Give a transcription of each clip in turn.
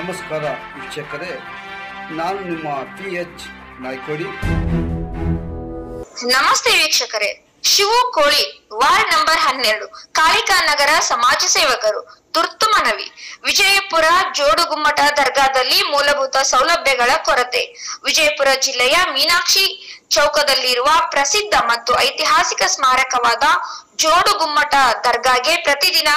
ನಮಸ್ಕಾರ ವೀಕ್ಷಕರೇ, ನಾನು ನಿಮ್ಮ PH ನಾಯ್ಕೋಡಿ. ನಮಸ್ತೆ ವೀಕ್ಷಕರೇ, ಶಿವು ಕೋಳಿ ವಾರ್ಡ್ ನಂಬರ್ 12 ಕಾಳಿಕಾ ನಗರ ಸಮಾಜ ಸೇವಕರು ತುರ್ತು ಮನವಿ. ವಿಜಯಪುರ ಜೋಡುಗುಮ್ಮಟ ದರ್ಗಾದಲ್ಲಿ ಮೂಲಭೂತ ಸೌಲಭ್ಯಗಳ ಕೊರತೆ. ವಿಜಯಪುರ ಜಿಲ್ಲೆಯ ಮೀನಾಕ್ಷಿ ಚೌಕದಲ್ಲಿರುವ ಪ್ರಸಿದ್ಧ ಮತ್ತು ಐತಿಹಾಸಿಕ ಸ್ಮಾರಕವಾದ ಜೋಡುಗುಮ್ಮಟ ದರ್ಗಾಗೆ ಪ್ರತಿದಿನ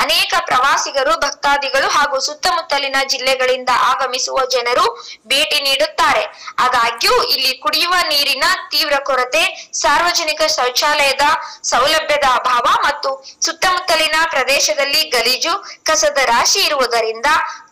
ಅನೇಕ ಪ್ರವಾಸಿಗರು, ಭಕ್ತಾದಿಗಳು ಹಾಗೂ ಸುತ್ತಮುತ್ತಲಿನ ಜಿಲ್ಲೆಗಳಿಂದ ಆಗಮಿಸುವ ಜನರು ಭೇಟಿ ನೀಡುತ್ತಾರೆ. ಆದಾಗ್ಯೂ ಇಲ್ಲಿ ಕುಡಿಯುವ ನೀರಿನ ತೀವ್ರ ಕೊರತೆ, ಸಾರ್ವಜನಿಕ ಶೌಚಾಲಯದ ಸೌಲಭ್ಯದ ಅಭಾವ ಮತ್ತು ಸುತ್ತಮುತ್ತಲಿನ ಪ್ರದೇಶದಲ್ಲಿ ಗಲೀಜು, ಕಸದ ರಾಶಿ ಇರುವುದರಿಂದ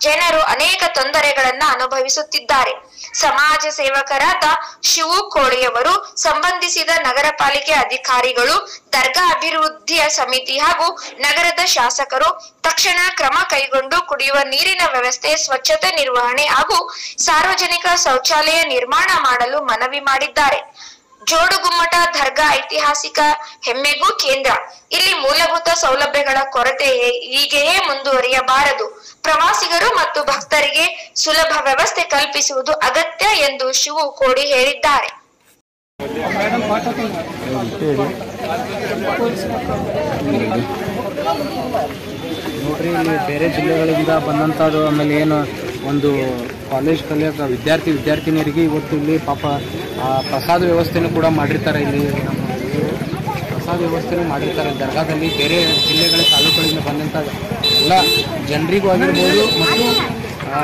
ಜನರು ಅನೇಕ ತೊಂದರೆಗಳನ್ನ ಅನುಭವಿಸುತ್ತಿದ್ದಾರೆ. ಸಮಾಜ ಸೇವಕರಾದ ಶಿವು ಕೋಳಿಯವರು ಸಂಬಂಧಿಸಿದ ನಗರ ಪಾಲಿಕೆ ಅಧಿಕಾರಿಗಳು, ದರ್ಗಾ ಅಭಿವೃದ್ಧಿಯ ಸಮಿತಿ ಹಾಗೂ ನಗರದ ಶಾಸಕರು ತಕ್ಷಣ ಕ್ರಮ ಕೈಗೊಂಡು ಕುಡಿಯುವ ನೀರಿನ ವ್ಯವಸ್ಥೆ, ಸ್ವಚ್ಛತೆ ನಿರ್ವಹಣೆ ಹಾಗೂ ಸಾರ್ವಜನಿಕ ಶೌಚಾಲಯ ನಿರ್ಮಾಣ ಮಾಡಲು ಮನವಿ ಮಾಡಿದ್ದಾರೆ. ಜೋಡುಗುಮ್ಮಟ ದರ್ಗಾ ಐತಿಹಾಸಿಕ ಹೆಮ್ಮೆಗೂ ಕೇಂದ್ರ. ಇಲ್ಲಿ ಮೂಲಭೂತ ಸೌಲಭ್ಯಗಳ ಕೊರತೆ ಹೀಗೆಯೇ ಮುಂದುವರಿಯಬಾರದು. ಪ್ರವಾಸಿಗರು ಮತ್ತು ಭಕ್ತರಿಗೆ ಸುಲಭ ವ್ಯವಸ್ಥೆ ಕಲ್ಪಿಸುವುದು ಅಗತ್ಯ ಎಂದು ಶಿವು ಕೋಡಿ ಹೇಳಿದ್ದಾರೆ. ನೋಡ್ರಿ, ಇಲ್ಲಿ ಬೇರೆ ಜಿಲ್ಲೆಗಳಿಂದ ಬಂದಂಥದ್ದು, ಆಮೇಲೆ ಏನು ಒಂದು ಕಾಲೇಜ್ ಕಲಿಯೋಕೆ ವಿದ್ಯಾರ್ಥಿನಿಯರಿಗೆ ಇವತ್ತು ಇಲ್ಲಿ ಪಾಪ ಪ್ರಸಾದ ವ್ಯವಸ್ಥೆನೂ ಕೂಡ ಮಾಡಿರ್ತಾರೆ. ಇಲ್ಲಿ ನಮ್ಮ ಪ್ರಸಾದ ವ್ಯವಸ್ಥೆನೂ ಮಾಡಿರ್ತಾರೆ ದರ್ಗಾದಲ್ಲಿ. ಬೇರೆ ಜಿಲ್ಲೆಗಳ ತಾಲೂಕುಗಳಿಂದ ಬಂದಂಥ ಎಲ್ಲ ಜನರಿಗೂ ಆಗಿರ್ಬೋದು ಮತ್ತು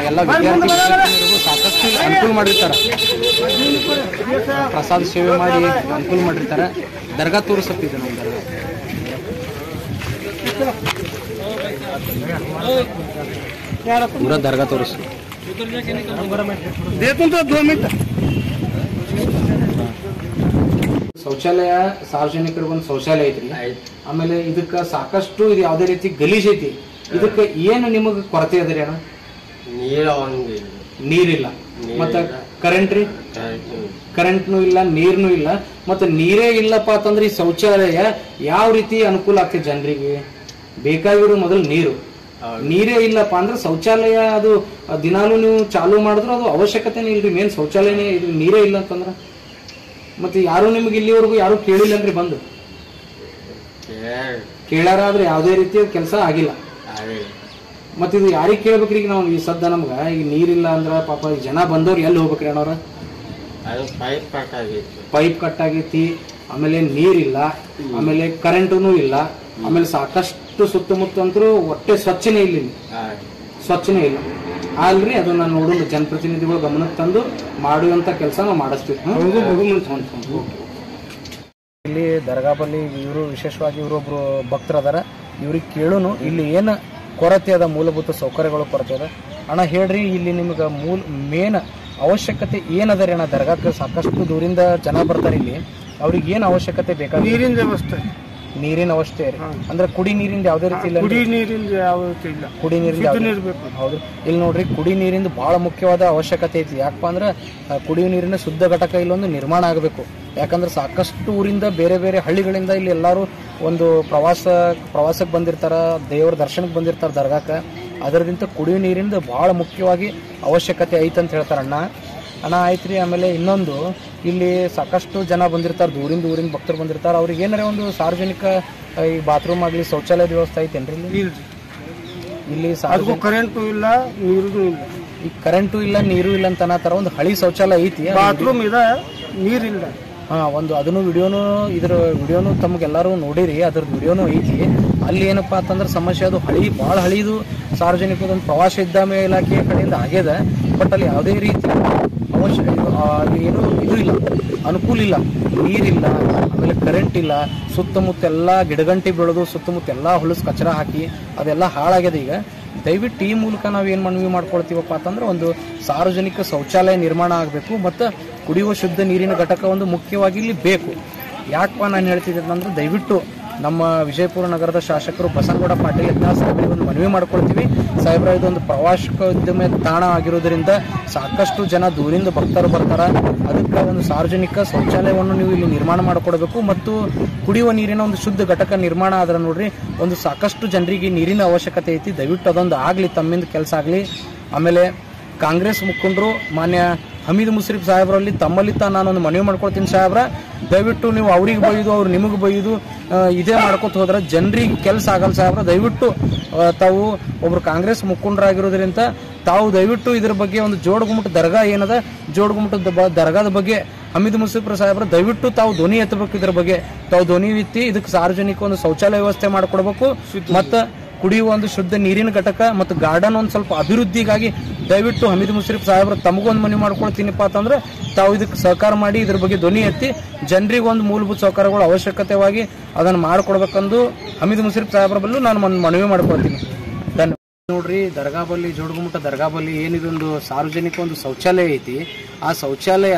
ಎಲ್ಲ ವಿದ್ಯಾರ್ಥಿಗಳಿಗೂ ಸಾಕಷ್ಟು ಅನುಕೂಲ ಮಾಡಿರ್ತಾರೆ. ಪ್ರಸಾದ ಸೇವೆ ಮಾಡಿ ಅನುಕೂಲ ಮಾಡಿರ್ತಾರೆ. ದರ್ಗಾ ತೋರಿಸತ್ತಿದೆ ನಮ್ಮ ದರ್ಗಾ. पूरा दरगाह तोरिस ಶೌಚಾಲಯ ಸಾರ್ವಜನಿಕರಿಗೆ ಒಂದು ಶೌಚಾಲಯ ಐತ್ರಿ. ಆಮೇಲೆ ಇದಕ್ಕೆ ಸಾಕಷ್ಟು ಇದು ಯಾವುದೇ ರೀತಿ ಗಲೀಜ್ ಐತಿ. ಇದಕ್ಕೆ ಏನು ನಿಮಗೆ ಕೊರತೆ ಅದ್ರಿ ಅಣ್ಣ? ನೀರಿಲ್ಲ, ಮತ್ತೆ ಕರೆಂಟ್ನು ಇಲ್ಲ, ನೀರ್ನು ಇಲ್ಲ. ಮತ್ತೆ ನೀರೇ ಇಲ್ಲಪ್ಪ ಅಂತಂದ್ರೆ ಈ ಶೌಚಾಲಯ ಯಾವ ರೀತಿ ಅನುಕೂಲ ಆಗ್ತದೆ ಜನರಿಗೆ? ಬೇಕಾಗಿರೋ ಮೊದಲು ನೀರೇ ಇಲ್ಲಪ್ಪ ಅಂದ್ರೆ ಶೌಚಾಲಯ ಅದು ದಿನಾಲೂ ನೀವು ಚಾಲೂ ಮಾಡಿದ್ರು ಅದು ಅವಶ್ಯಕತೆನೇ ಇಲ್ರಿ. ಮೇನ್ ಶೌಚಾಲಯನೇ ಇದು. ನೀರೇ ಇಲ್ಲ ಅಂತಂದ್ರ ಮತ್ತೆ ಯಾರು ನಿಮ್ಗೆ ಇಲ್ಲಿವರೆಗೂ ಯಾರು ಕೇಳಿಲ್ಲ ಅಂದ್ರೆ ಬಂದು ಕೇಳಾರಾದ್ರೆ ಯಾವುದೇ ರೀತಿಯ ಕೆಲಸ ಆಗಿಲ್ಲ. ಮತ್ತೆ ಇದು ಯಾರಿಗೆ ಕೇಳ್ಬೇಕ್ರಿ? ಈಗ ನಾವು ಈ ಸದ್ದ ನಮ್ಗ ಈಗ ನೀರಿಲ್ಲ ಅಂದ್ರ ಪಾಪ ಈ ಜನ ಬಂದವ್ರು ಎಲ್ಲಿ ಹೋಗ್ಬೇಕ್ರಿ ಅಣ್ಣವ್ರ? ಪೈಪ್ ಕಟ್ ಆಗೈತಿ, ಆಮೇಲೆ ನೀರಿಲ್ಲ, ಆಮೇಲೆ ಕರೆಂಟೂ ಇಲ್ಲ, ಆಮೇಲೆ ಸಾಕಷ್ಟು ಸುತ್ತಮುತ್ತ ಅಂತರೂ ಒಟ್ಟೆ ಸ್ವಚ್ಛನೇ ಇಲ್ಲ. ಅಲ್ರಿ ಅದನ್ನ ನೋಡೋಣ ಜನಪ್ರತಿನಿಧಿಗಳು ಗಮನಕ್ಕೆ ತಂದು ಮಾಡುವಂತ ಕೆಲಸ ನಾವು ಮಾಡಿಸ್ತೀವಿ. ಇಲ್ಲಿ ದರ್ಗಾ ಬಲ್ಲಿ ಇವರು ವಿಶೇಷವಾಗಿ ಇವರೊಬ್ರು ಭಕ್ತರದಾರ. ಇವ್ರಿಗೆ ಕೇಳೋನು ಇಲ್ಲಿ ಏನು ಕೊರತೆ ಅದ, ಮೂಲಭೂತ ಸೌಕರ್ಯಗಳು ಕೊರತೆ ಅದ. ಅಣ್ಣ ಹೇಳ್ರಿ, ಇಲ್ಲಿ ನಿಮ್ಗೆ ಮೇನ್ ಅವಶ್ಯಕತೆ ಏನದ ರೀ ಅಣ್ಣ? ದರ್ಗಾಕ್ಕೆ ಸಾಕಷ್ಟು ದೂರಿಂದ ಜನ ಬರ್ತಾರೆ. ಇಲ್ಲಿ ಅವ್ರಿಗೆ ಏನು ಅವಶ್ಯಕತೆ ಬೇಕಾದ್ರೆ? ನೀರಿನ ಅವಶ್ಯಕತೆ ರೀ. ಅಂದ್ರೆ ಕುಡಿ ನೀರಿಂದ ಯಾವುದೇ ರೀತಿ ಇಲ್ಲ. ಕುಡಿ ನೀರಿಂದ ಹೌದು. ಇಲ್ಲಿ ನೋಡ್ರಿ, ಕುಡಿ ನೀರಿಂದ ಬಹಳ ಮುಖ್ಯವಾದ ಅವಶ್ಯಕತೆ ಐತಿ. ಯಾಕಪ್ಪ ಅಂದ್ರೆ ಕುಡಿಯುವ ನೀರಿನ ಶುದ್ಧ ಘಟಕ ಇಲ್ಲೊಂದು ನಿರ್ಮಾಣ ಆಗಬೇಕು. ಯಾಕಂದ್ರೆ ಸಾಕಷ್ಟು ಊರಿಂದ ಬೇರೆ ಬೇರೆ ಹಳ್ಳಿಗಳಿಂದ ಇಲ್ಲಿ ಎಲ್ಲರೂ ಒಂದು ಪ್ರವಾಸಕ್ಕೆ ಬಂದಿರ್ತಾರ, ದೇವರ ದರ್ಶನಕ್ಕೆ ಬಂದಿರ್ತಾರ ದರ್ಗಾಕ್ಕೆ. ಅದರದಿಂದ ಕುಡಿಯುವ ನೀರಿಂದ ಬಹಳ ಮುಖ್ಯವಾಗಿ ಅವಶ್ಯಕತೆ ಐತೆ ಅಂತ ಹೇಳ್ತಾರ ಅಣ್ಣ ಆಯ್ತ್ರಿ. ಆಮೇಲೆ ಇನ್ನೊಂದು, ಇಲ್ಲಿ ಸಾಕಷ್ಟು ಜನ ಬಂದಿರ್ತಾರೆ, ದೂರಿಂದ ಭಕ್ತರು ಬಂದಿರ್ತಾರೆ. ಅವ್ರಿಗೆ ಏನಾರ ಒಂದು ಸಾರ್ವಜನಿಕ ಈ ಬಾತ್ರೂಮ್ ಆಗಲಿ ಶೌಚಾಲಯದ ವ್ಯವಸ್ಥೆ ಐತೇನ್ರಿ ಇಲ್ಲಿ? ಕರೆಂಟು ಇಲ್ಲ, ನೀರು ಇಲ್ಲ. ಈ ಕರೆಂಟು ಇಲ್ಲ, ನೀರು ಇಲ್ಲ ಅಂತ ಅನ್ನತಾರ. ಒಂದು ಹಳಿ ಶೌಚಾಲಯ ಐತಿ, ಬಾತ್ರೂಮ್ ಇದೆ, ನೀರಿಲ್ಲ. ಒಂದು ಅದನ್ನು ವಿಡಿಯೋನು ತಮಗೆಲ್ಲರೂ ನೋಡಿರಿ. ಅದ್ರದ್ದು ವಿಡಿಯೋನು ಐತಿ. ಅಲ್ಲಿ ಏನಪ್ಪಾ ಅಂತಂದ್ರೆ ಸಮಸ್ಯೆ ಅದು ಭಾಳ ಹಳಿದು ಸಾರ್ವಜನಿಕದೊಂದು ಪ್ರವಾಸೋದ್ಯಮ ಇಲಾಖೆಯ ಕಡೆಯಿಂದ ಆಗ್ಯದ. ಬಟ್ ಅಲ್ಲಿ ಯಾವುದೇ ರೀತಿ ಏನು ಇದು ಇಲ್ಲ, ಅನುಕೂಲ ಇಲ್ಲ. ನೀರಿಲ್ಲ, ಆಮೇಲೆ ಕರೆಂಟ್ ಇಲ್ಲ. ಸುತ್ತಮುತ್ತ ಎಲ್ಲ ಗಿಡಗಂಟಿ ಬೆಳೆದು ಸುತ್ತಮುತ್ತ ಎಲ್ಲ ಹೊಲಸು ಕಚರ ಹಾಕಿ ಅದೆಲ್ಲ ಹಾಳಾಗ್ಯದ. ಈಗ ದಯವಿಟ್ಟು ಈ ಮೂಲಕ ನಾವು ಏನು ಮನವಿ ಮಾಡ್ಕೊಳ್ತೀವಪ್ಪ ಅಂತಂದ್ರೆ ಒಂದು ಸಾರ್ವಜನಿಕ ಶೌಚಾಲಯ ನಿರ್ಮಾಣ ಆಗಬೇಕು ಮತ್ತು ಕುಡಿಯುವ ಶುದ್ಧ ನೀರಿನ ಘಟಕ ಒಂದು ಮುಖ್ಯವಾಗಿ ಇಲ್ಲಿ ಬೇಕು. ಯಾಕಪ್ಪ ನಾನು ಹೇಳ್ತಿದ್ದೆ ಅಂದ್ರೆ ದಯವಿಟ್ಟು ನಮ್ಮ ವಿಜಯಪುರ ನಗರದ ಶಾಸಕರು ಬಸನಗೌಡ ಪಾಟೀಲ್ ಯತ್ನಾಳ್ ಸಾಹೇಬರಿಗೆ ಒಂದು ಮನವಿ ಮಾಡ್ಕೊಳ್ತೀವಿ. ಸಾಹೇಬ್ರ ಇದೊಂದು ಪ್ರವಾಸೋದ್ಯಮ ತಾಣ ಆಗಿರೋದ್ರಿಂದ ಸಾಕಷ್ಟು ಜನ ದೂರಿಂದ ಭಕ್ತರು ಬರ್ತಾರೆ. ಅದಕ್ಕೆ ಒಂದು ಸಾರ್ವಜನಿಕ ಶೌಚಾಲಯವನ್ನು ನೀವು ಇಲ್ಲಿ ನಿರ್ಮಾಣ ಮಾಡಿಕೊಡ್ಬೇಕು ಮತ್ತು ಕುಡಿಯುವ ನೀರಿನ ಒಂದು ಶುದ್ಧ ಘಟಕ ನಿರ್ಮಾಣ ಆದ್ರೆ ನೋಡ್ರಿ ಒಂದು ಸಾಕಷ್ಟು ಜನರಿಗೆ ನೀರಿನ ಅವಶ್ಯಕತೆ ಐತಿ. ದಯವಿಟ್ಟು ಅದೊಂದು ಆಗಲಿ, ತಮ್ಮಿಂದ ಕೆಲಸ ಆಗಲಿ. ಆಮೇಲೆ ಕಾಂಗ್ರೆಸ್ ಮುಖಂಡರು ಮಾನ್ಯ ಹಮೀದ್ ಮುಸ್ರಿಫ್ ಸಾಹೇಬ್ರಲ್ಲಿ ತಮ್ಮಲ್ಲಿ ನಾನೊಂದು ಮನವಿ ಮಾಡ್ಕೊಳ್ತೀನಿ. ಸಾಹೇಬ್ರ ದಯವಿಟ್ಟು ನೀವು ಅವ್ರಿಗೆ ಬೈದು ಅವ್ರು ನಿಮಗೆ ಬೈದು ಇದೇ ಮಾಡ್ಕೊತ ಹೋದ್ರೆ ಜನರಿಗೆ ಕೆಲಸ ಆಗಲ್ಲ. ಸಾಹೇಬ್ರ ದಯವಿಟ್ಟು ತಾವು ಒಬ್ರು ಕಾಂಗ್ರೆಸ್ ಮುಖಂಡರಾಗಿರೋದ್ರಿಂದ ತಾವು ದಯವಿಟ್ಟು ಇದ್ರ ಬಗ್ಗೆ ಒಂದು ಜೋಡುಗುಮ್ಮಟ ದರ್ಗಾ ಏನದ ಜೋಡುಗುಮ್ಮಟದ ದರ್ಗಾದ ಬಗ್ಗೆ ಹಮೀದ್ ಮುಸ್ರಿಫ್ ಸಾಹೇಬ್ರ ದಯವಿಟ್ಟು ತಾವು ಧ್ವನಿ ಎತ್ತಬೇಕು. ಇದ್ರ ಬಗ್ಗೆ ತಾವು ಧ್ವನಿ ಎತ್ತಿ ಇದಕ್ಕೆ ಸಾರ್ವಜನಿಕ ಒಂದು ಶೌಚಾಲಯ ವ್ಯವಸ್ಥೆ ಮಾಡಿಕೊಡ್ಬೇಕು ಮತ್ತು ಕುಡಿಯುವ ಒಂದು ಶುದ್ಧ ನೀರಿನ ಘಟಕ ಮತ್ತು ಗಾರ್ಡನ್ ಒಂದು ಸ್ವಲ್ಪ ಅಭಿವೃದ್ಧಿಗಾಗಿ ದಯವಿಟ್ಟು ಹಮೀದ್ ಮುಸ್ರಿಫ್ ಸಾಹೇಬ್ರ ತಮಗೊಂದು ಮನವಿ ಮಾಡ್ಕೊಳ್ತೀನಿಪ್ಪ ಅಂತಂದ್ರೆ ತಾವು ಇದಕ್ಕೆ ಸಹಕಾರ ಮಾಡಿ ಇದ್ರ ಬಗ್ಗೆ ಧ್ವನಿ ಎತ್ತಿ ಜನರಿಗೆ ಒಂದು ಮೂಲಭೂತ ಸೌಕರ್ಯಗಳು ಅವಶ್ಯಕತೆವಾಗಿ ಅದನ್ನು ಮಾಡಿಕೊಡ್ಬೇಕಂದು ಹಮೀದ್ ಮುಸ್ರಿಫ್ ಸಾಹೇಬ್ರ ಬಲ್ಲೂ ನಾನು ಒಂದು ಮನವಿ ಮಾಡ್ಕೊಳ್ತೀನಿ. ಧನ್ಯವಾದ. ನೋಡ್ರಿ, ದರ್ಗಾ ಬಲ್ಲಿ ಜೋಡುಗುಮ್ಮಟ ದರ್ಗಾ ಬಲ್ಲಿ ಏನಿದೊಂದು ಸಾರ್ವಜನಿಕ ಒಂದು ಶೌಚಾಲಯ ಐತಿ. ಆ ಶೌಚಾಲಯ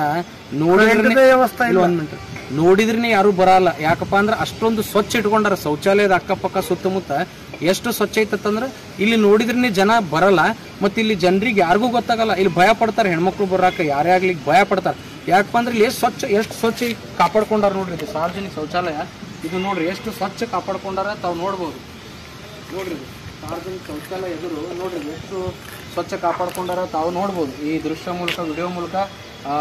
ನೋಡಿದ್ರೇನೆ ಯಾರು ಬರಲ್ಲ. ಯಾಕಪ್ಪ ಅಂದ್ರೆ ಅಷ್ಟೊಂದು ಸ್ವಚ್ಛ ಇಟ್ಕೊಂಡಾರ. ಶೌಚಾಲಯದ ಅಕ್ಕಪಕ್ಕ ಸುತ್ತಮುತ್ತ ಎಷ್ಟು ಸ್ವಚ್ಛ ಐತಂದ್ರೆ ಇಲ್ಲಿ ನೋಡಿದ್ರೇನೆ ಜನ ಬರಲ್ಲ. ಮತ್ತೆ ಇಲ್ಲಿ ಜನರಿಗೆ ಯಾರಿಗೂ ಗೊತ್ತಾಗಲ್ಲ. ಇಲ್ಲಿ ಭಯ ಪಡ್ತಾರೆ, ಹೆಣ್ಮಕ್ಳು ಬರಾಕ ಯಾರೇ ಆಗ್ಲಿ ಭಯ ಪಡ್ತಾರೆ. ಯಾಕಪ್ಪ ಅಂದ್ರೆ ಇಲ್ಲಿ ಎಷ್ಟು ಸ್ವಚ್ಛ ಕಾಪಾಡ್ಕೊಂಡಾರ ನೋಡ್ರಿ. ಇದು ಸಾರ್ವಜನಿಕ ಶೌಚಾಲಯ. ಇದು ನೋಡ್ರಿ ಎಷ್ಟು ಸ್ವಚ್ಛ ಕಾಪಾಡ್ಕೊಂಡಾರ ತಾವು ನೋಡ್ಬೋದು. ನೋಡ್ರಿ ಸಾರ್ವಜನಿಕ ಶೌಚಾಲಯ ಎದುರು ನೋಡ್ರಿ ಎಷ್ಟು ಸ್ವಚ್ಛ ಕಾಪಾಡ್ಕೊಂಡಾರ ತಾವು ನೋಡ್ಬೋದು. ಈ ದೃಶ್ಯ ಮೂಲಕ ವಿಡಿಯೋ ಮೂಲಕ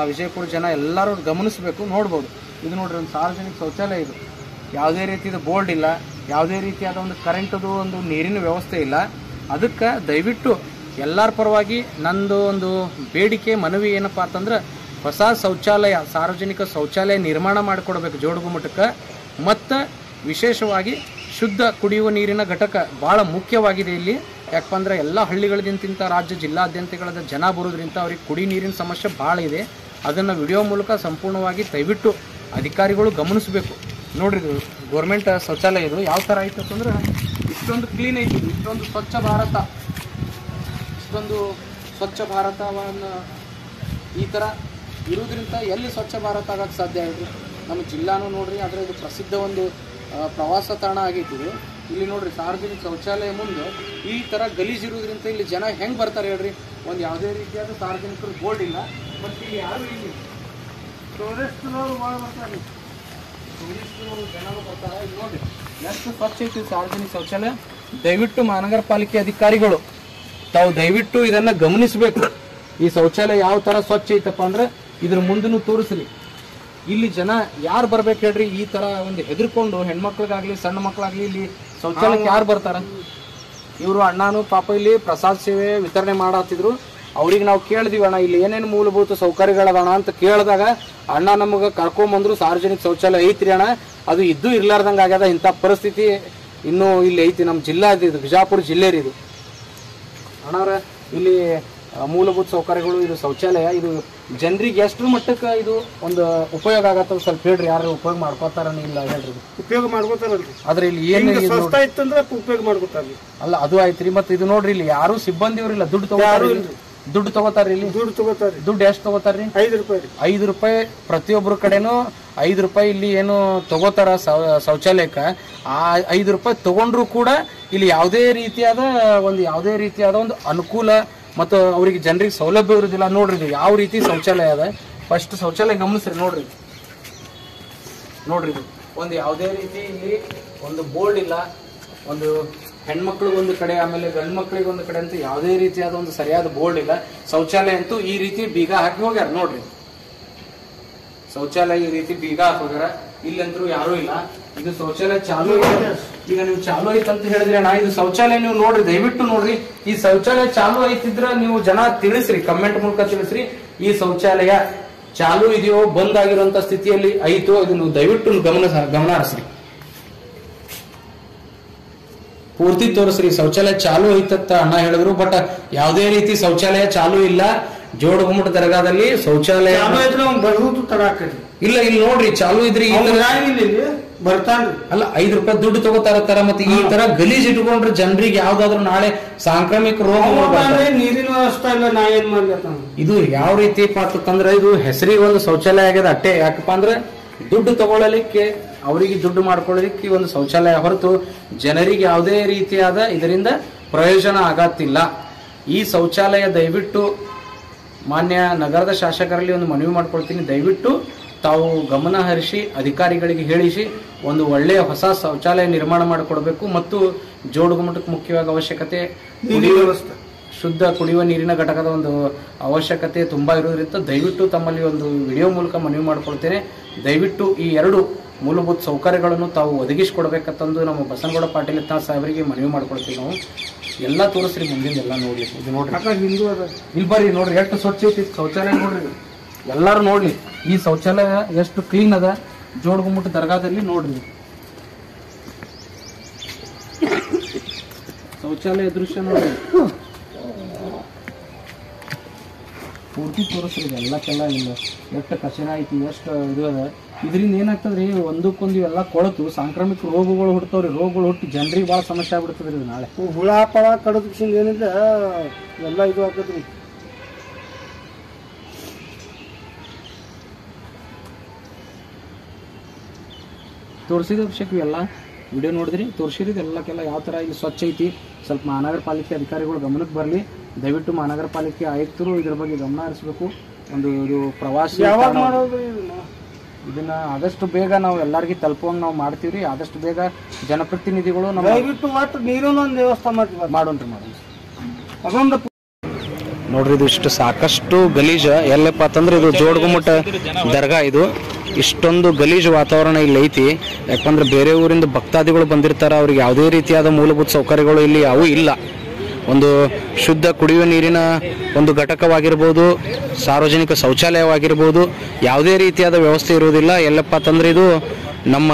ವಿಜಯಪುರ ಜನ ಎಲ್ಲರೂ ಗಮನಿಸಬೇಕು, ನೋಡ್ಬೋದು. ಇದು ನೋಡ್ರಿ ಒಂದು ಸಾರ್ವಜನಿಕ ಶೌಚಾಲಯ. ಇದು ಯಾವುದೇ ರೀತಿಯ ಬೋರ್ಡ್ ಇಲ್ಲ, ಯಾವುದೇ ರೀತಿಯಾದ ಒಂದು ಕರೆಂಟದು ಒಂದು ನೀರಿನ ವ್ಯವಸ್ಥೆ ಇಲ್ಲ. ಅದಕ್ಕೆ ದಯವಿಟ್ಟು ಎಲ್ಲರ ಪರವಾಗಿ ನಂದು ಒಂದು ಬೇಡಿಕೆ ಮನವಿ ಏನಪ್ಪ ಅಂತಂದ್ರೆ ಹೊಸ ಶೌಚಾಲಯ ಸಾರ್ವಜನಿಕ ಶೌಚಾಲಯ ನಿರ್ಮಾಣ ಮಾಡಿಕೊಡ್ಬೇಕು ಜೋಡುಗುಮ್ಮಟಕ್ಕೆ. ಮತ್ತು ವಿಶೇಷವಾಗಿ ಶುದ್ಧ ಕುಡಿಯುವ ನೀರಿನ ಘಟಕ ಭಾಳ ಮುಖ್ಯವಾಗಿದೆ ಇಲ್ಲಿ. ಯಾಕಪ್ಪ ಅಂದ್ರೆ ಎಲ್ಲ ಹಳ್ಳಿಗಳಿಂದ ರಾಜ್ಯ ಜಿಲ್ಲಾದ್ಯಂತಗಳದ ಜನ ಬರೋದ್ರಿಂದ ಅವ್ರಿಗೆ ಕುಡಿ ನೀರಿನ ಸಮಸ್ಯೆ ಭಾಳ ಇದೆ. ಅದನ್ನು ವಿಡಿಯೋ ಮೂಲಕ ಸಂಪೂರ್ಣವಾಗಿ ದಯವಿಟ್ಟು ಅಧಿಕಾರಿಗಳು ಗಮನಿಸಬೇಕು. ನೋಡ್ರಿ, ಇದು ಗೌರ್ಮೆಂಟ್ ಶೌಚಾಲಯ. ಇದು ಯಾವ ಥರ ಐತೆ ಅಂತಂದ್ರೆ ಇಷ್ಟೊಂದು ಕ್ಲೀನ್ ಐತಿ, ಇಷ್ಟೊಂದು ಸ್ವಚ್ಛ ಭಾರತ, ಇಷ್ಟೊಂದು ಸ್ವಚ್ಛ ಭಾರತವನ್ನು ಈ ಥರ ಇರೋದ್ರಿಂದ ಎಲ್ಲಿ ಸ್ವಚ್ಛ ಭಾರತ ಆಗೋಕ್ಕೆ ಸಾಧ್ಯ ಆಗಿದೆ? ನಮ್ಮ ಜಿಲ್ಲಾನು ನೋಡ್ರಿ, ಆದರೆ ಇದು ಪ್ರಸಿದ್ಧ ಒಂದು ಪ್ರವಾಸ ತಾಣ ಆಗೈತಿ. ಇಲ್ಲಿ ನೋಡ್ರಿ ಸಾರ್ವಜನಿಕ ಶೌಚಾಲಯ ಮುಂದೆ ಈ ಥರ ಗಲೀಜಿರೋದ್ರಿಂದ ಇಲ್ಲಿ ಜನ ಹೆಂಗೆ ಬರ್ತಾರೆ ಹೇಳ್ರಿ? ಒಂದು ಯಾವುದೇ ರೀತಿಯಾದ ಸಾರ್ವಜನಿಕರು ಬೋರ್ಡ್ ಇಲ್ಲ. ಮತ್ತು ಇಲ್ಲಿ ಯಾರು ಇಲ್ಲಿ ಟೂರಿಸ್ಟ್ನವರು ಭಾಳ ಬರ್ತಾರೆ, ಟೂರಿಸ್ಟ್ನವರು ಜನರು ಬರ್ತಾರೆ. ಇಲ್ಲಿ ನೋಡ್ರಿ ಎಷ್ಟು ಸ್ವಚ್ಛ ಐತಿ ಸಾರ್ವಜನಿಕ ಶೌಚಾಲಯ. ದಯವಿಟ್ಟು ಮಹಾನಗರ ಪಾಲಿಕೆ ಅಧಿಕಾರಿಗಳು ತಾವು ದಯವಿಟ್ಟು ಇದನ್ನು ಗಮನಿಸಬೇಕು. ಈ ಶೌಚಾಲಯ ಯಾವ ಥರ ಸ್ವಚ್ಛ ಐತಪ್ಪ ಅಂದ್ರೆ ಇದ್ರ ಮುಂದೂ ತೋರಿಸ್ರಿ. ಇಲ್ಲಿ ಜನ ಯಾರು ಬರ್ಬೇಕು ಹೇಳ್ರಿ? ಈ ತರ ಒಂದು ಹೆದರ್ಕೊಂಡು ಹೆಣ್ಮಕ್ಳಿಗಾಗ್ಲಿ ಸಣ್ಣ ಮಕ್ಳಾಗ್ಲಿ ಇಲ್ಲಿ ಶೌಚಾಲಯಕ್ಕೆ ಯಾರು ಬರ್ತಾರ? ಇವರು ಅಣ್ಣನು ಪಾಪ ಇಲ್ಲಿ ಪ್ರಸಾದ ಸೇವೆ ವಿತರಣೆ ಮಾಡತ್ತಿದ್ರು. ಅವ್ರಿಗೆ ನಾವು ಕೇಳಿದಿವಿ, ಅಣ್ಣ ಇಲ್ಲಿ ಏನೇನು ಮೂಲಭೂತ ಸೌಕರ್ಯಗಳದಣ ಅಂತ ಕೇಳಿದಾಗ ಅಣ್ಣ ನಮಗೆ ಕರ್ಕೊಂಬಂದ್ರು ಸಾರ್ವಜನಿಕ ಶೌಚಾಲಯ ಐತ್ರಿ ಅಣ್ಣ, ಅದು ಇದ್ದು ಇರ್ಲಾರ್ದಂಗೆ ಆಗ್ಯದ. ಇಂಥ ಪರಿಸ್ಥಿತಿ ಇನ್ನೂ ಇಲ್ಲಿ ಐತಿ. ನಮ್ಮ ಜಿಲ್ಲಾ ಇದು ಬಿಜಾಪುರ ಜಿಲ್ಲೆ ರೀ ಇದು. ಅಣ್ಣವ್ರ ಇಲ್ಲಿ ಮೂಲಭೂತ ಸೌಕರ್ಯಗಳು, ಇದು ಶೌಚಾಲಯ, ಇದು ಜನರಿಗೆ ಎಷ್ಟು ಮಟ್ಟಕ್ಕೆ ಇದು ಒಂದು ಉಪಯೋಗ ಆಗತ್ತ ಸ್ವಲ್ಪ ಹೇಳ್ರಿ. ಯಾರು ಉಪಯೋಗ ಮಾಡ್ಕೋತಾರ ಇಲ್ಲ ಹೇಳ್ರಿ? ಉಪಯೋಗ ಮಾಡ್ಕೋತಾರಲ್ರಿ. ಆದ್ರೆ ಇಲ್ಲಿ ಏನ್ ಇತ್ತಂದ್ರೆ ಉಪಯೋಗ ಮಾಡ್ಕೋತಾರ. ಅಲ್ಲ ಅದು ಆಯ್ತ್ರಿ. ಮತ್ತೆ ಇದು ನೋಡ್ರಿ ಇಲ್ಲಿ ಯಾರು ಸಿಬ್ಬಂದಿ ಅವ್ರಿಲ್ಲ, ದುಡ್ಡು ತಗೋತಾರ. ಇಲ್ಲಿ ದುಡ್ಡು ಎಷ್ಟು ತಗೋತಾರ್ರಿ? 5 ರೂಪಾಯಿ. 5 ರೂಪಾಯಿ ಪ್ರತಿಯೊಬ್ಬರ ಕಡೆನೂ 5 ರೂಪಾಯಿ ಇಲ್ಲಿ ಏನು ತಗೋತಾರ ಶೌಚಾಲಯಕ್ಕೆ. ಆ 5 ರೂಪಾಯಿ ತಗೊಂಡ್ರು ಕೂಡ ಇಲ್ಲಿ ಯಾವುದೇ ರೀತಿಯಾದ ಒಂದು ಅನುಕೂಲ ಮತ್ತು ಅವರಿಗೆ ಜನರಿಗೆ ಸೌಲಭ್ಯ ಇರೋದಿಲ್ಲ. ನೋಡ್ರಿ ಇದು ಯಾವ ರೀತಿ ಶೌಚಾಲಯ ಅದ. ಫಸ್ಟ್ ಶೌಚಾಲಯ ಗಮನಿಸ್ರಿ. ನೋಡ್ರಿ ಇದು ಒಂದು ಯಾವುದೇ ರೀತಿ ಇಲ್ಲಿ ಒಂದು ಬೋರ್ಡ್ ಇಲ್ಲ. ಒಂದು ಹೆಣ್ಮಕ್ಳಿಗೆ ಒಂದು ಕಡೆ, ಆಮೇಲೆ ಗಂಡು ಮಕ್ಳಿಗೆ ಒಂದು ಕಡೆ ಅಂತ ಯಾವುದೇ ರೀತಿಯಾದ ಒಂದು ಸರಿಯಾದ ಬೋರ್ಡ್ ಇಲ್ಲ. ಶೌಚಾಲಯ ಅಂತೂ ಈ ರೀತಿ ಬೀಗ ಹಾಕಿ ಹೋಗ್ಯಾರ. ನೋಡ್ರಿ ಶೌಚಾಲಯ ಈ ರೀತಿ ಬೀಗ ಹಾಕಿ ಹೋಗ್ಯಾರ. ಇಲ್ಲಂತರೂ ಯಾರೂ ಇಲ್ಲ. ಇದು ಶೌಚಾಲಯ ಚಾಲು ಐತೆ. ಈಗ ನೀವು ಚಾಲು ಐತೆ ಅಂತ ಹೇಳಿದ್ರಿ ಅಣ್ಣ, ಇದು ಶೌಚಾಲಯ ನೀವು ನೋಡ್ರಿ, ದಯವಿಟ್ಟು ನೋಡ್ರಿ. ಈ ಶೌಚಾಲಯ ಚಾಲು ಐತಿದ್ರ ನೀವು ಜನ ತಿಳಿಸ್ರಿ, ಕಮೆಂಟ್ ಮೂಲಕ ತಿಳಿಸ್ರಿ. ಈ ಶೌಚಾಲಯ ಚಾಲು ಇದೆಯೋ ಬಂದ್ ಆಗಿರುವಂತ ಸ್ಥಿತಿಯಲ್ಲಿ ಐತೋ ಇದನ್ನು ದಯವಿಟ್ಟು ಗಮನ ಹರಿಸ್ರಿ. ಪೂರ್ತಿ ತೋರಿಸ್ರಿ. ಶೌಚಾಲಯ ಚಾಲು ಐತತ್ತ ಅಣ್ಣ ಹೇಳಿದ್ರು, ಬಟ್ ಯಾವುದೇ ರೀತಿ ಶೌಚಾಲಯ ಚಾಲು ಇಲ್ಲ. ಜೋಡುಗುಮ್ಮಟ ದರ್ಗಾದಲ್ಲಿ ಶೌಚಾಲಯ ಇಲ್ಲ. ಇಲ್ಲಿ ನೋಡ್ರಿ ಚಾಲು ಇದ್ರಿ ಬರ್ತಾನ್ರಿ. ಅಲ್ಲ 5 ರೂಪಾಯಿ ದುಡ್ಡು ತಗೋತಾರ. ಮತ್ತೆ ಈ ತರ ಗಲೀಜ್ ಇಟ್ಕೊಂಡ್ರೆ ಜನರಿಗೆ ಯಾವ್ದಾದ್ರು ನಾಳೆ ಸಾಂಕ್ರಾಮಿಕ ರೋಗ, ನೀರಿನ ವ್ಯವಸ್ಥೆ ಇಲ್ಲ, ನಾ ಏನ್ ಮಾಡ್ಲತ್ತ. ಇದು ಯಾವ ರೀತಿ ಪಾತಂದ್ರೆ ಇದು ಹೆಸರಿಗೆ ಒಂದು ಶೌಚಾಲಯ ಆಗ್ಯದ ಅಟ್ಟೆ. ಯಾಕಪ್ಪ ಅಂದ್ರೆ ದುಡ್ಡು ತಗೊಳ್ಳಲಿಕ್ಕೆ ಅವರಿಗೆ ದುಡ್ಡು ಮಾಡ್ಕೊಳ್ಳೋದಕ್ಕೆ ಒಂದು ಶೌಚಾಲಯ ಹೊರತು ಜನರಿಗೆ ಯಾವುದೇ ರೀತಿಯಾದ ಇದರಿಂದ ಪ್ರಯೋಜನ ಆಗತ್ತಿಲ್ಲ. ಈ ಶೌಚಾಲಯ ದಯವಿಟ್ಟು ಮಾನ್ಯ ನಗರದ ಶಾಸಕರಲ್ಲಿ ಒಂದು ಮನವಿ ಮಾಡ್ಕೊಳ್ತೀನಿ, ದಯವಿಟ್ಟು ತಾವು ಗಮನ ಹರಿಸಿ ಅಧಿಕಾರಿಗಳಿಗೆ ಹೇಳಿಸಿ ಒಂದು ಒಳ್ಳೆಯ ಹೊಸ ಶೌಚಾಲಯ ನಿರ್ಮಾಣ ಮಾಡಿಕೊಡ್ಬೇಕು. ಮತ್ತು ಜೋಡುಗುಮ್ಮಟಕ್ಕೆ ಮುಖ್ಯವಾಗಿ ಅವಶ್ಯಕತೆ ಶುದ್ಧ ಕುಡಿಯುವ ನೀರಿನ ಘಟಕದ ಒಂದು ಅವಶ್ಯಕತೆ ತುಂಬಾ ಇರೋದ್ರಿಂದ ದಯವಿಟ್ಟು ತಮ್ಮಲ್ಲಿ ಒಂದು ವಿಡಿಯೋ ಮೂಲಕ ಮನವಿ ಮಾಡ್ಕೊಳ್ತೇನೆ. ದಯವಿಟ್ಟು ಈ 2 ಮೂಲಭೂತ ಸೌಕರ್ಯಗಳನ್ನು ತಾವು ಒದಗಿಸಿಕೊಡ್ಬೇಕಂತಂದು ನಮ್ಮ ಬಸನಗೌಡ ಪಾಟೀಲ್ ಸಾಹೇಬರಿಗೆ ಮನವಿ ಮಾಡ್ಕೊಳ್ತೀವಿ. ನಾವು ಎಲ್ಲ ತೋರಿಸ್ರಿ, ಮುಂದಿನ ಎಲ್ಲ ನೋಡ್ಲಿ. ಇದು ನೋಡ್ರಿ, ಇಲ್ಲಿ ಬರ್ರಿ ನೋಡ್ರಿ ಎಷ್ಟು ಸ್ವಚ್ಛ ಐತಿ ಶೌಚಾಲಯ. ನೋಡ್ರಿ ಎಲ್ಲಾರು ನೋಡ್ಲಿ ಈ ಶೌಚಾಲಯ ಎಷ್ಟು ಕ್ಲೀನ್ ಅದ. ಜೋಡುಗುಮ್ಮಟ ದರ್ಗಾದಲ್ಲಿ ನೋಡ್ರಿ ಶೌಚಾಲಯ ದೃಶ್ಯ ನೋಡ್ರಿ, ಪೂರ್ತಿ ತೋರಿಸ್ರಿ. ಎಲ್ಲಕ್ಕೆಲ್ಲ ಇಲ್ಲ ಎಷ್ಟು ಕಚರ ಐತಿ, ಎಷ್ಟು ಇದು ಅದ. ಇದರಿಂದ ಏನಾಗ್ತದ್ರಿ, ಒಂದಕ್ಕೊಂದು ಎಲ್ಲ ಕೊಳತು ಸಾಂಕ್ರಾಮಿಕ ರೋಗಗಳು ಹುಡ್ತಾವ್ರಿ. ರೋಗಗಳು ಹುಟ್ಟಿ ಜನರಿಗೆ ಭಾಳ ಸಮಸ್ಯೆ ಆಗ್ಬಿಡ್ತದ್ರಿ. ಇದು ನಾಳೆ ಹುಳ ಪಳ ಕಡದ ಏನಿಲ್ಲ ಎಲ್ಲ ಇದು ಆಗ್ತದ್ರಿ. ತೋರಿಸಿದ ಅಭಿಷೇಕ್ ಎಲ್ಲ ವಿಡಿಯೋ ನೋಡಿದ್ರಿ, ತೋರಿಸಿರಿದು ಎಲ್ಲಕ್ಕೆಲ್ಲ ಯಾವ ಥರ ಇಲ್ಲಿ ಸ್ವಚ್ಛ ಐತಿ. ಸ್ವಲ್ಪ ಮಹಾನಗರ ಪಾಲಿಕೆ ಅಧಿಕಾರಿಗಳು ಗಮನಕ್ಕೆ ಬರಲಿ. ದಯವಿಟ್ಟು ಮಹಾನಗರ ಪಾಲಿಕೆ ಆಯುಕ್ತರು ಇದ್ರ ಬಗ್ಗೆ ಗಮನ ಹರಿಸಬೇಕು. ಒಂದು ಇದು ಪ್ರವಾಸಿ ಇದನ್ನ ಆದಷ್ಟು ಬೇಗ ನಾವು ಎಲ್ಲರಿಗೂ ತಲುಪುವಂಗೆ ನಾವು ಮಾಡ್ತೀವ್ರಿ. ಆದಷ್ಟು ಬೇಗ ಜನಪ್ರತಿನಿಧಿಗಳು ನಮ್ಮ ದಯವಿಟ್ಟು ಒಟ್ಟು ನೀರಿನ ಒಂದು ವ್ಯವಸ್ಥೆ ಮಾಡೋಣ್ರಿ. ಅದೊಂದು ನೋಡ್ರಿ, ಇದು ಇಷ್ಟು ಸಾಕಷ್ಟು ಗಲೀಜು ಎಲ್ಲಪ್ಪ ಅಂತಂದ್ರೆ ಇದು ಜೋಡುಗುಮ್ಮಟ ದರ್ಗಾ. ಇದು ಇಷ್ಟೊಂದು ಗಲೀಜು ವಾತಾವರಣ ಇಲ್ಲಿ ಐತಿ. ಯಾಕಂದ್ರೆ ಬೇರೆ ಊರಿಂದ ಭಕ್ತಾದಿಗಳು ಬಂದಿರ್ತಾರೆ, ಅವ್ರಿಗೆ ಯಾವುದೇ ರೀತಿಯಾದ ಮೂಲಭೂತ ಸೌಕರ್ಯಗಳು ಇಲ್ಲಿ ಯಾವೂ ಇಲ್ಲ. ಒಂದು ಶುದ್ಧ ಕುಡಿಯುವ ನೀರಿನ ಒಂದು ಘಟಕವಾಗಿರ್ಬೋದು, ಸಾರ್ವಜನಿಕ ಶೌಚಾಲಯವಾಗಿರ್ಬೋದು, ಯಾವುದೇ ರೀತಿಯಾದ ವ್ಯವಸ್ಥೆ ಇರುವುದಿಲ್ಲ. ಎಲ್ಲಪ್ಪ ಅಂತಂದ್ರೆ ಇದು ನಮ್ಮ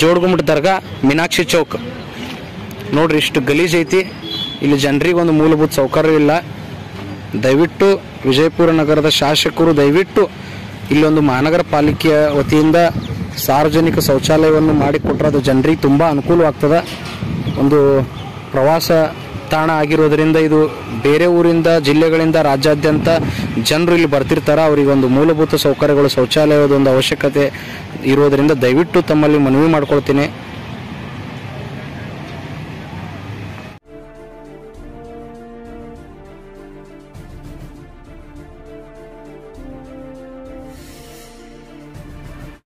ಜೋಡುಗುಮ್ಮಟ ದರ್ಗಾ ಮೀನಾಕ್ಷಿ ಚೌಕ್ ನೋಡ್ರಿ, ಇಷ್ಟು ಗಲೀಜು ಐತಿ. ಇಲ್ಲಿ ಜನರಿಗೆ ಒಂದು ಮೂಲಭೂತ ಸೌಕರ್ಯ ಇಲ್ಲ. ದಯವಿಟ್ಟು ವಿಜಯಪುರ ನಗರದ ಶಾಸಕರು ದಯವಿಟ್ಟು ಇಲ್ಲೊಂದು ಮಹಾನಗರ ಪಾಲಿಕೆಯ ವತಿಯಿಂದ ಸಾರ್ವಜನಿಕ ಶೌಚಾಲಯವನ್ನು ಮಾಡಿಕೊಟ್ರೆ ಅದು ಜನರಿಗೆ ತುಂಬ ಅನುಕೂಲವಾಗ್ತದೆ. ಒಂದು ಪ್ರವಾಸ ತಾಣ ಆಗಿರೋದ್ರಿಂದ ಇದು ಬೇರೆ ಊರಿಂದ, ಜಿಲ್ಲೆಗಳಿಂದ, ರಾಜ್ಯಾದ್ಯಂತ ಜನರು ಇಲ್ಲಿ ಬರ್ತಿರ್ತಾರೆ. ಅವರಿಗೆ ಒಂದು ಮೂಲಭೂತ ಸೌಕರ್ಯಗಳು, ಶೌಚಾಲಯದ ಒಂದು ಅವಶ್ಯಕತೆ ಇರೋದರಿಂದ ದಯವಿಟ್ಟು ತಮ್ಮಲ್ಲಿ ಮನವಿ ಮಾಡ್ಕೊಳ್ತೀನಿ.